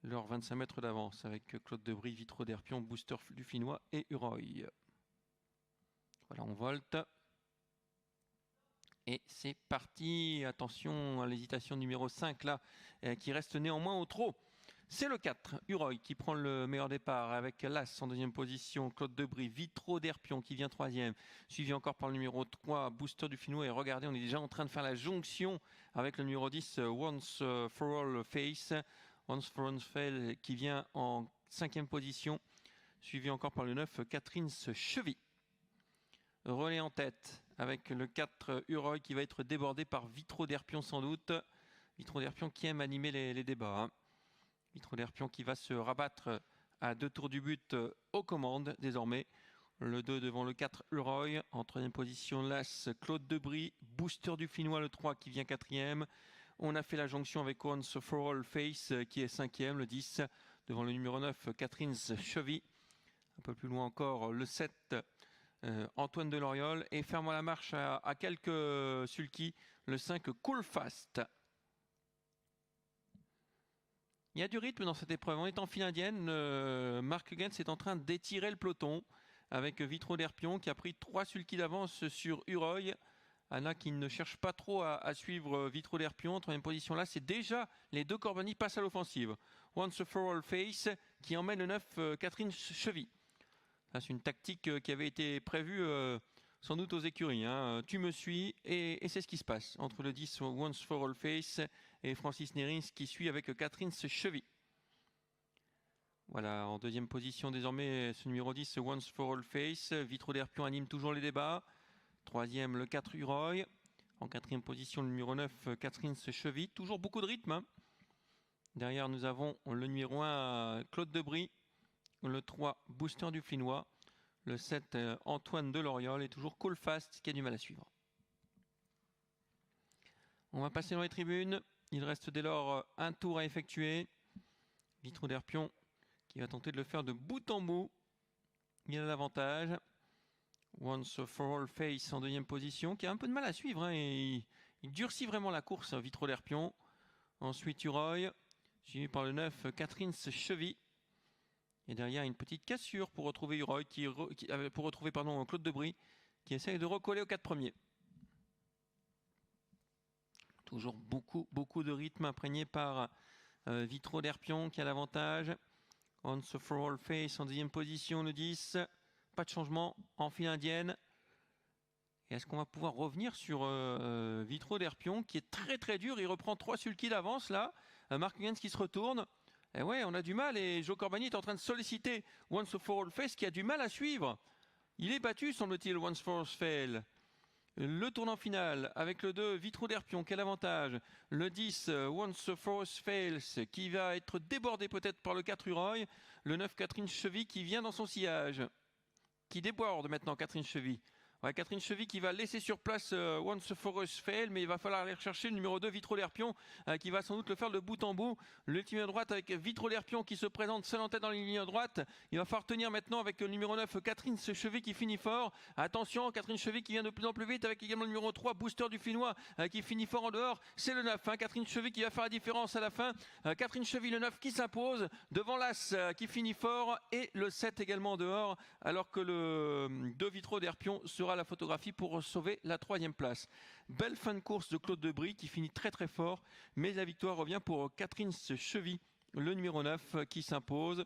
leur 25 mètres d'avance avec Claude Debris, Vitro d'Herpion, Booster du Finnois et Uroy. Voilà, on volte. Et c'est parti. Attention à l'hésitation numéro 5 là, qui reste néanmoins au trot. C'est le 4, Uroy, qui prend le meilleur départ avec l'As en deuxième position. Claude Debris, Vitro d'Herpion qui vient troisième. Suivi encore par le numéro 3, Booster du Finnois. Et regardez, on est déjà en train de faire la jonction avec le numéro 10, Once for All Face. Once for All Face qui vient en cinquième position. Suivi encore par le 9, Catherine Chevy. Relais en tête avec le 4 Uroy qui va être débordé par Vitro d'Herpion sans doute. Vitro d'Herpion qui aime animer les débats. Hein. Vitro d'Herpion qui va se rabattre à 2 tours du but aux commandes désormais. Le 2 devant le 4 Uroy. En troisième position, l'As Claude Debris. Booster du Finnois, le 3 qui vient quatrième. On a fait la jonction avec Once for All Face qui est cinquième, le 10. Devant le numéro 9, Catherine Chevy. Un peu plus loin encore, le 7, Antoine Deloriol. Et ferme la marche à quelques sulky, le 5, Cool Fast. Il y a du rythme dans cette épreuve. On est en file indienne. Mark Gens est en train d'étirer le peloton avec Vitro d'Herpion qui a pris 3 sulky d'avance sur Uroy. Anna qui ne cherche pas trop à suivre Vitro d'Herpion. En troisième position là, c'est déjà les 2 Corbani passent à l'offensive. Once for All Face qui emmène le 9, Catherine Chevy. C'est une tactique qui avait été prévue sans doute aux écuries. Hein. Tu me suis et c'est ce qui se passe entre le 10 Once for All Face et Francis Nerins qui suit avec Catherine Chevy. Voilà, en deuxième position désormais ce numéro 10 Once for All Face. Vitro d'Herpion anime toujours les débats. Troisième le 4 Uroy. En quatrième position le numéro 9 Catherine Chevy. Toujours beaucoup de rythme. Hein. Derrière nous avons le numéro 1 Claude Debris. Le 3 Booster du Finnois. Le 7, Antoine Deloriol et toujours Cool Fast qui a du mal à suivre. On va passer dans les tribunes. Il reste dès lors un tour à effectuer. Vitro d'Herpion qui va tenter de le faire de bout en bout. Il a l'avantage. Once for All Face en deuxième position qui a un peu de mal à suivre. Hein, et il durcit vraiment la course, Vitro d'Herpion. Ensuite Uroy, suivi par le 9, Catherine Chevy. Et derrière, une petite cassure pour retrouver Uroy, pour retrouver Claude Debris, qui essaye de recoller aux 4 premiers. Toujours beaucoup de rythme imprégné par Vitro d'Herpion qui a l'avantage. Once for All Face en deuxième position, le 10. Pas de changement en file indienne. Et est-ce qu'on va pouvoir revenir sur Vitro d'Herpion qui est très dur. Il reprend 3 sulky d'avance là. Mark Gens qui se retourne. Et ouais, on a du mal et Joe Corbani est en train de solliciter Once for All Face qui a du mal à suivre. Il est battu, semble-t-il, Once for All Face. Le tournant final avec le 2, Vitro d'Herpion, quel avantage. Le 10, Once for All Face qui va être débordé peut-être par le 4 Uroy. Le 9, Catherine Chevy qui vient dans son sillage. Qui déborde maintenant, Catherine Chevy. Ouais, Catherine Chevy qui va laisser sur place Once for Us Fail, mais il va falloir aller rechercher le numéro 2, Vitro d'Herpion, qui va sans doute le faire de bout en bout. L'ultime droite avec Vitro d'Herpion qui se présente seul en tête dans la ligne droite. Il va falloir tenir maintenant avec le numéro 9, Catherine Chevy qui finit fort. Attention, Catherine Chevy qui vient de plus en plus vite avec également le numéro 3, Booster du Finnois, qui finit fort en dehors. C'est le 9, hein, Catherine Chevy qui va faire la différence à la fin. Catherine Chevy, le 9 qui s'impose devant l'As qui finit fort et le 7 également en dehors, alors que le 2 Vitro d'Herpion sera la photographie pour sauver la 3e place. Belle fin de course de Claude Debris qui finit très fort, mais la victoire revient pour Catherine Chevy, le numéro 9 qui s'impose.